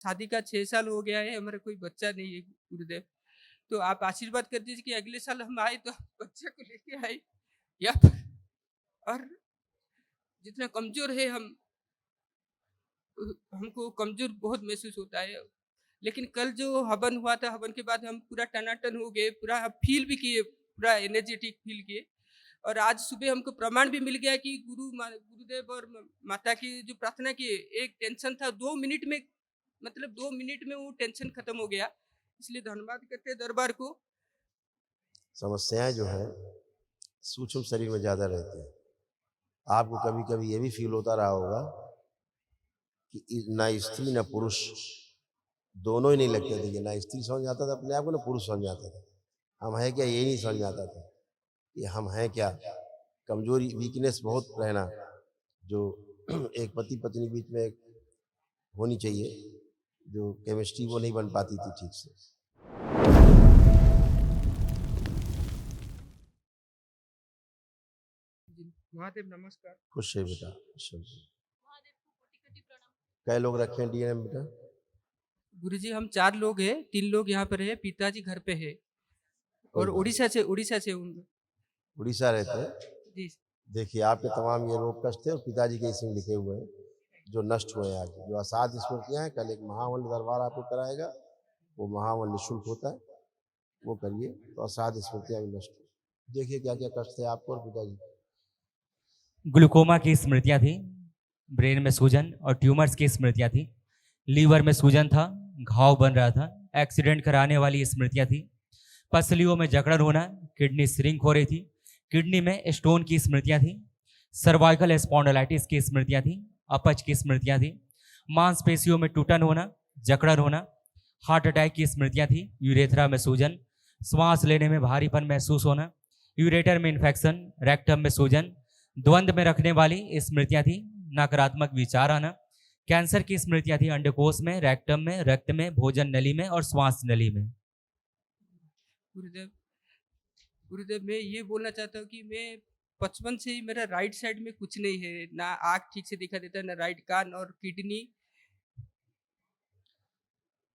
शादी का 6 साल हो गया है, हमारा कोई बच्चा नहीं है गुरुदेव। तो आप आशीर्वाद कर दीजिए कि अगले साल हम आए तो बच्चे को लेके आए या फिर और जितना कमज़ोर है हम हमको कमज़ोर बहुत महसूस होता है। लेकिन कल जो हवन हुआ था, हवन के बाद हम पूरा टनाटन हो गए, पूरा फ़ील भी किए, पूरा एनर्जेटिक फ़ील किए। और आज सुबह हमको प्रमाण भी मिल गया कि गुरुदेव और माता की जो प्रार्थना की, एक टेंशन था 2 मिनट में, मतलब 2 मिनट में वो टेंशन खत्म हो गया। इसलिए धन्यवाद करते हैं दरबार को। समस्याएं जो हैं सूक्ष्म शरीर में ज़्यादा रहती हैं। आपको कभी कभी ये भी फील होता रहा होगा कि ना स्त्री ना पुरुष दोनों ही नहीं लगते थे, कि ना स्त्री समझ आता था अपने आप को, ना पुरुष समझ आता था हम हैं क्या, ये नहीं समझ आता था कि हम हैं क्या। कमजोरी, वीकनेस बहुत रहना, जो एक पति पत्नी बीच में एक होनी चाहिए, जो केमिस्ट्री वो नहीं बन पाती थी ठीक से। महादेव नमस्कार। खुश है बेटा, खुश है। कई लोग रखे हैं डीएनए में बेटा? गुरुजी हम 4 लोग हैं, 3 लोग यहाँ पर है, पिताजी घर पे है कोई और बात उड़ीसा से उड़ीसा रहते हैं। जी। देखिए, आपके तमाम ये रोग कष्ट थे और पिताजी के इसमें लिखे हुए हैं जो नष्ट हुए हैं आज। जो असाध स्मृतियाँ हैं, कल एक महावन दरबार आपको कराएगा, वो महावन निःशुल्क होता है, वो करिए तो असाध स्मृतियाँ भी नष्ट हो। देखिए क्या क्या कष्ट थे आपको और पिताजी। ग्लूकोमा की स्मृतियां थी, ब्रेन में सूजन और ट्यूमर्स की स्मृतियां थी, लीवर में सूजन था, घाव बन रहा था, एक्सीडेंट कराने वाली स्मृतियां थी, पसलियों में जकड़न होना, किडनी श्रिंक हो रही थी, किडनी में स्टोन की स्मृतियां थी, सर्वाइकल स्पॉन्डिलाइटिस की स्मृतियां थी, अपच की स्मृतियां थी, मांसपेशियों में टूटन होना, जकड़न होना, हार्ट अटैक की स्मृतियां थी, यूरेथ्रा में सूजन, श्वास लेने में भारीपन महसूस होना, यूरेटर में इन्फेक्शन, रेक्टम में सूजन, द्वंद्व में रखने वाली स्मृतियां थी, नकारात्मक विचार आना, कैंसर की स्मृतियां थी अंडकोश में, रेक्टम में, रक्त में, भोजन नली में और श्वास नली में। गुरुदेव गुरुदेव मैं ये बोलना चाहता हूँ कि मैं बचपन से ही मेरा राइट साइड में कुछ नहीं है, ना आँख ठीक से दिखा देता है, ना राइट कान और किडनी।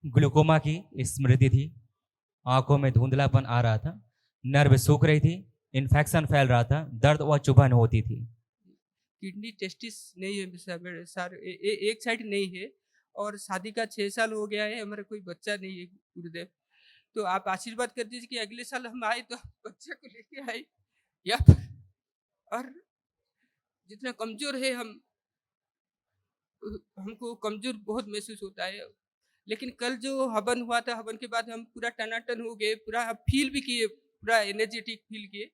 ग्लूकोमा की स्मृति थी, आंखों में धुंधलापन आ रहा था, नर्व सूख रही थी, इन्फेक्शन फैल रहा था, दर्द व चुभन होती थी। किडनी टेस्टिस नहीं है सर, एक साइड नहीं है और शादी का 6 साल हो गया है, हमारा कोई बच्चा नहीं है गुरुदेव। तो आप आशीर्वाद कर दीजिए कि अगले साल हम आए तो बच्चे को लेके आए या फिर और जितना कमज़ोर है हमको कमज़ोर बहुत महसूस होता है। लेकिन कल जो हवन हुआ था, हवन के बाद हम पूरा टनाटन हो गए, पूरा फ़ील भी किए, पूरा एनर्जेटिक फ़ील किए।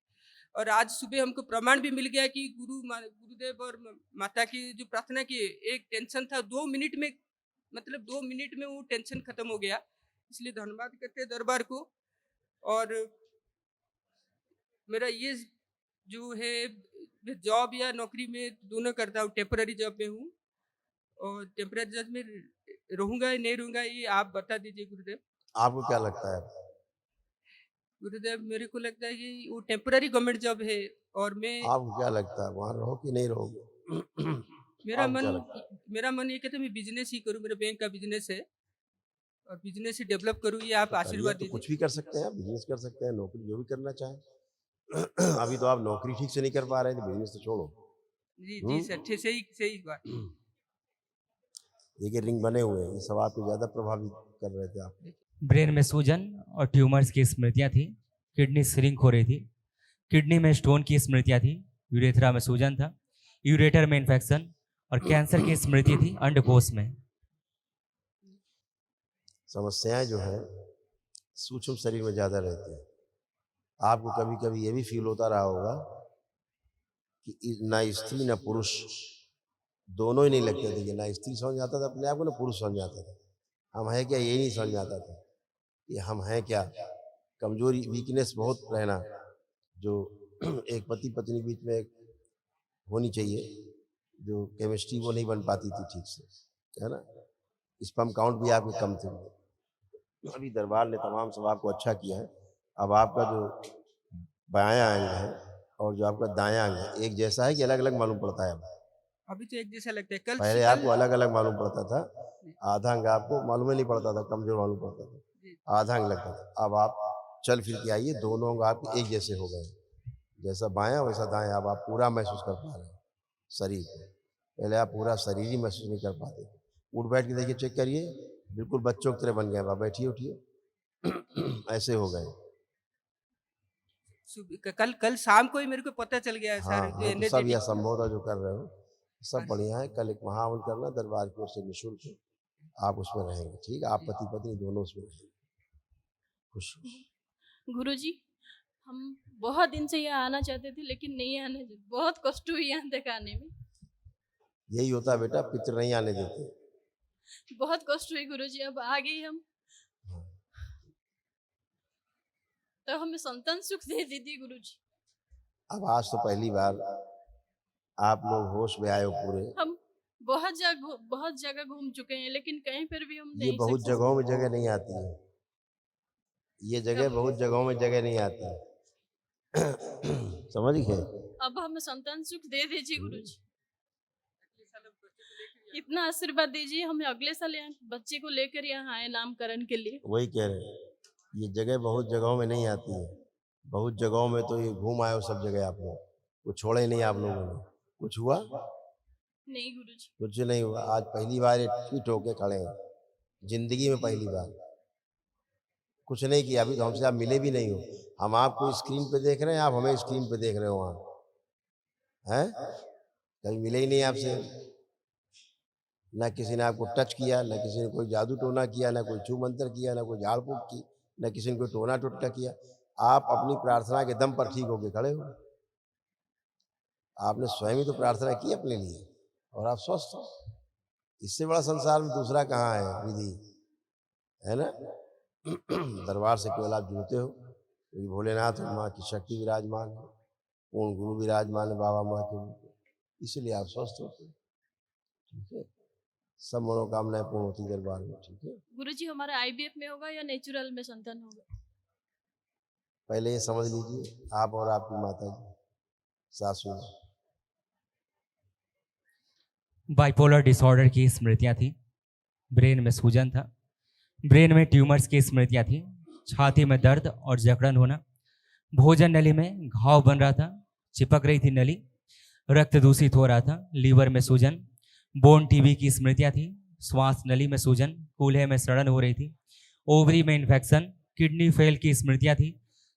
और आज सुबह हमको प्रमाण भी मिल गया कि गुरुदेव और माता की जो प्रार्थना की, एक टेंशन था 2 मिनट में, मतलब 2 मिनट में वो टेंशन खत्म हो गया। इसलिए धन्यवाद करते हैं दरबार को। और मेरा ये जो है, मैं जॉब या नौकरी में दोनों करता हूँ, टेम्पररी जॉब में हूँ और टेम्पररी जॉब में रहूँगा या नहीं रहूँगा ये आप बता दीजिए गुरुदेव। आपको क्या लगता है? गुरुदेव मेरे को लगता है कि वो टेम्पररी गवर्नमेंट जॉब है और मैं आपको क्या लगता है वहाँ रहो कि नहीं रहोगे? मेरा आपको मन क्या लगता है? मेरा मन ये कहता है मैं बिजनेस ही करूँ, मेरा बैंक का बिजनेस है और बिजनेस ही डेवलप करूँ, ये आप तो करिए, आशीर्वाद तो दीजिए। कुछ भी कर सकते हैं, बिजनेस कर सकते हैं, नौकरी जो भी करना चाहें। अभी तो आप नौकरी ठीक से नहीं कर पा रहे हैं, तो बिजनेस तो छोड़ो। जी जी सर, सही बात। देखिए रिंग बने हुए हैं, ये सब आपको ज़्यादा प्रभावित कर रहे थे आप। ब्रेन में सूजन और ट्यूमर्स की स्मृतियां थी, किडनी श्रिंक हो रही थी, किडनी में स्टोन की स्मृतियां थी, यूरेथ्रा में सूजन था, यूरेटर में इन्फेक्शन और कैंसर की स्मृति थी अंडकोश में। समस्याएं जो हैं सूक्ष्म शरीर में ज़्यादा रहती हैं। आपको कभी कभी ये भी फील होता रहा होगा कि ना स्त्री ना पुरुष दोनों ही नहीं लगते थे, कि ना स्त्री समझ आता था अपने आप को, ना पुरुष समझ आता था हम हैं क्या, ये नहीं समझ आता था कि हम हैं क्या। कमजोरी, वीकनेस बहुत रहना, जो एक पति पत्नी बीच में एक होनी चाहिए, जो केमिस्ट्री वो नहीं बन पाती थी ठीक से, है ना। स्पर्म काउंट भी आपके कम थे। अभी दरबार ने तमाम सब आपको अच्छा किया है। अब आपका जो बायां अंग है और जो आपका दायां अंग है एक जैसा है कि अलग अलग मालूम पड़ता है? अभी तो एक जैसा लगता है। कल पहले कल आपको अलग अलग मालूम पड़ता था, आधा अंग आपको मालूम ही नहीं पड़ता था, कमजोर मालूम पड़ता था, जी, आधा अंग लगता था। अब आप चल फिर के आइए, दोनों अंग आपके एक जैसे हो गए, जैसा बायां वैसा दाएं। अब आप पूरा महसूस कर पा रहे हैं शरीर को, पहले आप पूरा शरीर ही महसूस नहीं कर पाते। उठ बैठ के देखिए, चेक करिए, बिल्कुल बच्चों की तरह बन गए। आप बैठिए उठिए ऐसे हो गए। कल कल शाम को ही मेरे को पता चल गया है हाँ सर, जो हाँ, तो सब यह एनर्जेटिक। संभव था जो कर रहे हो, सब बढ़िया है। कल एक महाअमल करना दरबार की ओर से निःशुल्क, आप उसमें रहेंगे, ठीक है? आप पति पत्नी दोनों उसमें रहेंगे, खुश। गुरुजी, हम बहुत दिन से यहाँ आना चाहते थे लेकिन नहीं आने, बहुत कष्ट हुई यहाँ तक आने में। यही होता है बेटा, पितृ नहीं आने देते। बहुत कष्ट हुई गुरुजी, अब आ गई हम, तो हमें संतान सुख दे दीजिए गुरुजी। अब आज तो पहली बार आप लोग होश में आए हो पूरे। हम बहुत जगह घूम चुके हैं लेकिन कहीं पर भी हम ये नहीं बहुत सक्सेस। जगहों में जगह नहीं आती है, ये जगह बहुत जगहों में जगह नहीं आती है। समझ गए? अब हमें संतान सुख दे दीजिए गुरुजी, इतना आशीर्वाद दीजिए, हमें अगले साल यहाँ बच्चे को लेकर यहाँ आए नामकरण के लिए। वही कह रहे हैं, ये जगह बहुत जगहों में नहीं आती है, बहुत जगहों में तो ये घूम आए हो सब जगह आप लोग, कुछ छोड़े नहीं आप लोगों ने। कुछ हुआ? नहीं गुरुजी, कुछ नहीं हुआ। आज पहली बार ये फिट होके खड़े हैं, जिंदगी में पहली बार। कुछ नहीं किया, अभी तो हमसे आप मिले भी नहीं हो। हम आपको स्क्रीन पे देख रहे हैं, आप हमें स्क्रीन पे देख रहे हो वहाँ, हैं? कभी मिले ही नहीं आपसे, ना किसी ने आपको टच किया, ना किसी ने कोई जादू टोना किया, ना कोई छू मंतर किया, ना कोई झाड़ फूक की, ना किसी ने कोई टोना टोटका किया। आप अपनी प्रार्थना के दम पर ठीक होके खड़े हो। आपने स्वयं ही तो प्रार्थना की अपने लिए और आप स्वस्थ हो। इससे बड़ा संसार में दूसरा कहाँ है विधि, है ना? दरबार से केवल आप जुड़ते हो, क्योंकि भोलेनाथ और माँ की शक्ति विराजमान है, पूर्ण गुरु विराजमान है बाबा माँ के रूप में, इसलिए आप स्वस्थ होते हो, ठीक है? सब मनोकामनाएं पूर्ण होती दरबार में, ठीक है? गुरुजी हमारा आईवीएफ में होगा या नेचुरल में संतान होगा? पहले ये समझ लीजिए, आप और आपकी माता जी, सासू माँ। बाइपोलर डिसऑर्डर की स्मृतियां थी, ब्रेन में सूजन था, ब्रेन में ट्यूमर्स की स्मृतियां थी, छाती में दर्द और जकड़न होना, भोजन नली में घाव बन रहा था, चिपक रही थी नली, रक्त दूषित हो रहा था, लीवर में सूजन, बोन टीबी की स्मृतियां थी, श्वास नली में सूजन, कूल्हे में सड़न हो रही थी, ओवरी में इन्फेक्शन, किडनी फेल की स्मृतियां थी,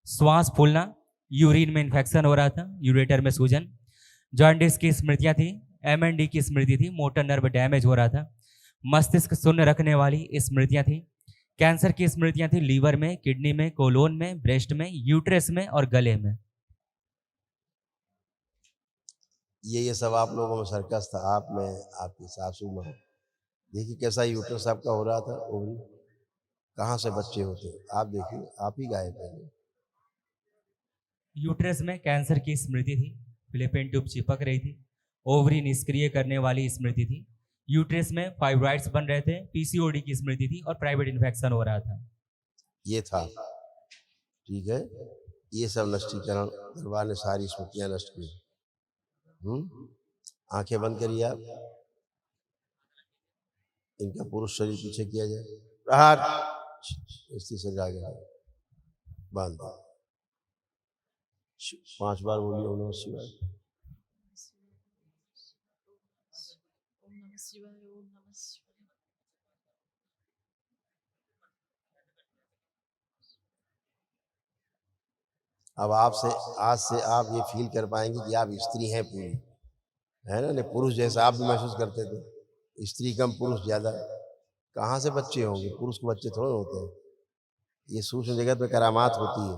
श्वास फूलना, यूरिन में इन्फेक्शन हो रहा था, यूरेटर में सूजन, जॉन्डिस की स्मृतियां थी, एमएनडी की स्मृति थी, मोटर नर्व डैमेज हो रहा था, मस्तिष्क शून्य रखने वाली स्मृतियां थी, कैंसर की स्मृतियां थी लीवर में, किडनी में, कोलोन में, ब्रेस्ट में, यूट्रस में और गले में। ये सब आप लोगों में सर्कस था, आप में, आपकी सासू माँ। देखिए कैसा यूट्रस आपका हो रहा था, ओवरी, कहाँ से बच्चे होते, आप देखिए, आप ही गाए पहले। यूट्रस में कैंसर की स्मृति थी, फिलिपिन ट्यूब चिपक रही थी, ओवरी निष्क्रिय करने वाली स्मृति थी, यूट्रस में फाइब्रॉइड्स बन रहे थे, पीसीओडी की स्मृति थी और प्राइवेट इन्फेक्शन हो रहा था। ये था, ठीक है? ये सब नष्टीकरण दरबार ने सारी स्मृतियां नष्ट की। आंखें बंद करिए आप, इनका पुरुष शरीर पीछे किया जाए, प्रहार, स्त्री से जागे बांध दो, 5 बार बोलिए ओम नमः शिवाय। ओम नमः शिवाय, ओम नमः शिवाय। अब आपसे, आज से आप ये फील कर पाएंगे कि आप स्त्री हैं पूरी, है ना? नहीं पुरुष जैसा आप भी महसूस करते थे, स्त्री कम पुरुष ज्यादा। कहाँ से बच्चे होंगे, पुरुष को बच्चे थोड़े होते हैं। ये सूक्ष्म जगत में करामात होती है,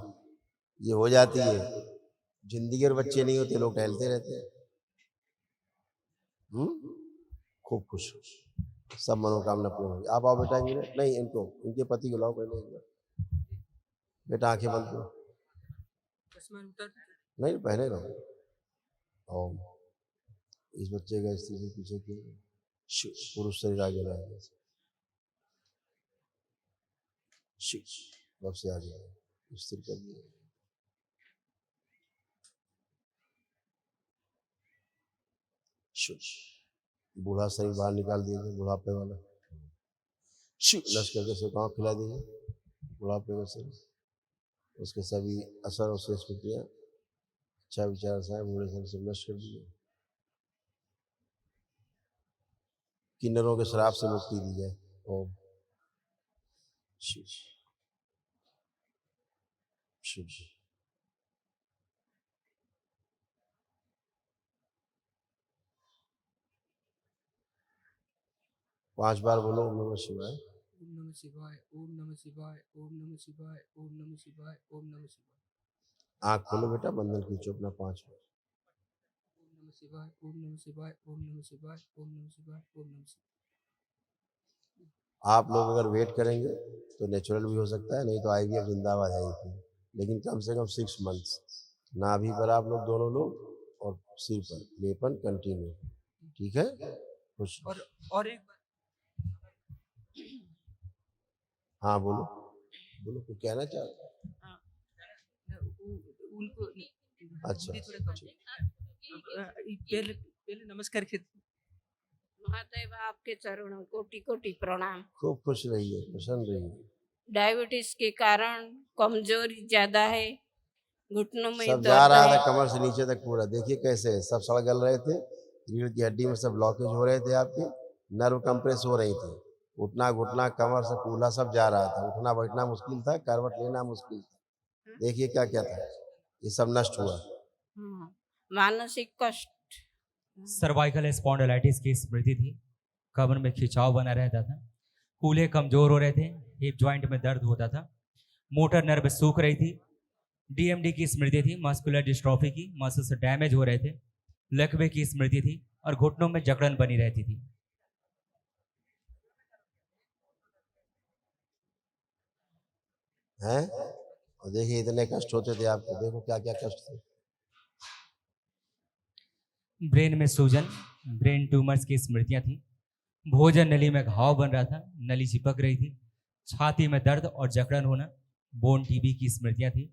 ये हो जाती है। जिंदगी और बच्चे नहीं होते, लोग टहलते रहते हैं। खूब खुश, सब मनोकामना पूर्ण होगी। आप आओ बेटा, नहीं इनको, इनके पति को लाओ पहले एक बार। बेटा आंखें बंद करो, नहीं पहले रहो। ओम, इस बच्चे का स्त्री से पीछे किया, पुरुष शरीर आगे लाएगा, बब से आगे स्थिर कर दिया। बूढ़ा शरीर बाहर निकाल दीजिए, बुढ़ापे वाला लश्कर के सुखाव खिला दीजिए, बुढ़ापे का शरीर, उसके सभी असर और शेष स्मृतियाँ, अच्छा विचार से बूढ़े शरीर से नष्ट कर दीजिए। किन्नरों के शराब से मुक्ति दी जाए। ओम शिव शिव। 5 बार बोलो ओम नमः शिवाय। ओम नमः शिवाय, ओम नमः शिवाय, ओम नमः शिवाय, ओम नमः शिवाय, ओम नमः शिवाय। आँख खोलो बेटा, बंधन खींचो अपना 5 बार। ओम नमः शिवाय, ओम नमः शिवाय, ओम नमः शिवाय, ओम नमः शिवाय, ओम नमः शिवाय। आप लोग अगर वेट करेंगे तो नेचुरल भी हो सकता है, नहीं तो IVF जिंदाबाद है ही, लेकिन कम से कम 6 मंथ्स नाभि पर आप लोग दोनों लोग और सिर पर लेपन कंटिन्यू, ठीक है? खुश। और एक बात, हाँ बोलो बोलो, कुछ कहना चाहते हो? उनको अच्छा, हिंदी थोड़ा कम। पहले नमस्कार महादेव आपके चरणों कोटि कोटि प्रणाम। खूब खुश रहिए, प्रसन्न रहिए। डायबिटीज के कारण कमजोरी ज्यादा है, घुटनों में सब दर्द जा रहा है। था कमर से नीचे तक पूरा, देखिए कैसे है, सब सड़ गल रहे थे, रीढ़ की हड्डी में सब ब्लॉकेज हो रहे थे, आपके नर्व कंप्रेस हो रही थी, उठना घुटना कमर से कूल्हा सब जा रहा था, उठना बैठना मुश्किल था, करवट लेना मुश्किल था। देखिए क्या क्या था, ये सब नष्ट हुआ। मानसिक कष्ट, सर्वाइकल स्पॉन्डिलाइटिस की स्मृति थी, कमर में खिंचाव बना रहता था, कूल्हे कमजोर हो रहे थे, हिप जॉइंट में दर्द होता था, मोटर नर्व सूख रही थी, DMD की स्मृति थी, मस्कुलर डिस्ट्रॉफी की, मसल्स डैमेज हो रहे थे, लकवे की स्मृति थी और घुटनों में जकड़न बनी रहती थी। हैं? और देखिए इतने कष्ट होते थे आपको, देखो क्या क्या कष्ट थे। ब्रेन में सूजन, ब्रेन ट्यूमर्स की स्मृतियां थी, भोजन नली में घाव बन रहा था, नली चिपक रही थी, छाती में दर्द और जकड़न होना, बोन TB की स्मृतियां थी,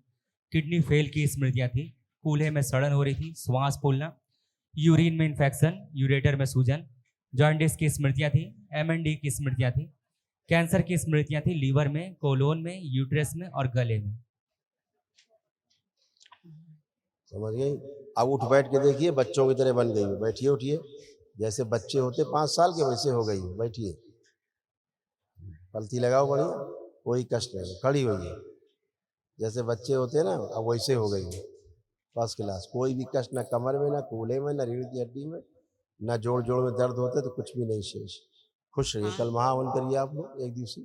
किडनी फेल की स्मृतियां थी, कूल्हे में सड़न हो रही थी, श्वास फूलना, यूरिन में इन्फेक्शन, यूरेटर में सूजन, जॉन्डिस की स्मृतियां थी, MND की स्मृतियां थी, कैंसर की स्मृतियां थी, लीवर में, कोलोन में, यूट्रस में और गले में। समझ गई? अब उठ बैठ के देखिए, बच्चों की तरह बन गई हो, बैठिए उठिए, जैसे बच्चे होते 5 साल के वैसे हो गई हो, बैठिए, पलथी लगाओ बढ़िया, कोई कष्ट नहीं, खड़ी होइए, जैसे बच्चे होते हैं ना, अब वैसे हो गई हो, फर्स्ट क्लास, कोई भी कष्ट ना कमर में, ना कूल्हे में, ना रीढ़ की हड्डी में, ना जोड़ जोड़ में दर्द होते तो कुछ भी नहीं शेष। खुश रहिए। कल महावन करिए आप लोग, एक दिवसीय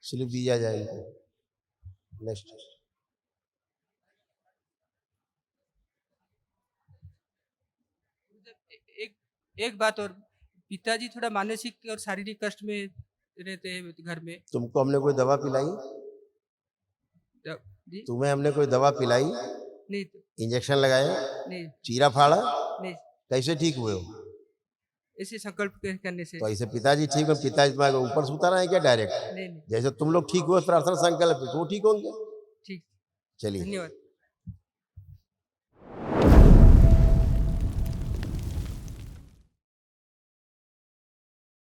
स्लिप दिया जाएगा। नेक्स्ट एक बात और, पिताजी थोड़ा मानसिक और शारीरिक कष्ट में रहते हैं घर में। तुमको हमने कोई दवा पिलाई? जी तुम्हें हमने कोई दवा पिलाई? नहीं, इंजेक्शन लगाया? नहीं, चीरा फाड़ा? नहीं, कैसे ठीक हुए हो? ऐसे संकल्प करने से। तो ऐसे पिताजी ठीक हो, पिताजी तुम्हारे ऊपर से उतर आए क्या डायरेक्ट? नहीं, जैसे तुम लोग ठीक हुए प्रार्थना संकल्प, वो ठीक होंगे। ठीक, चलिए धन्यवाद।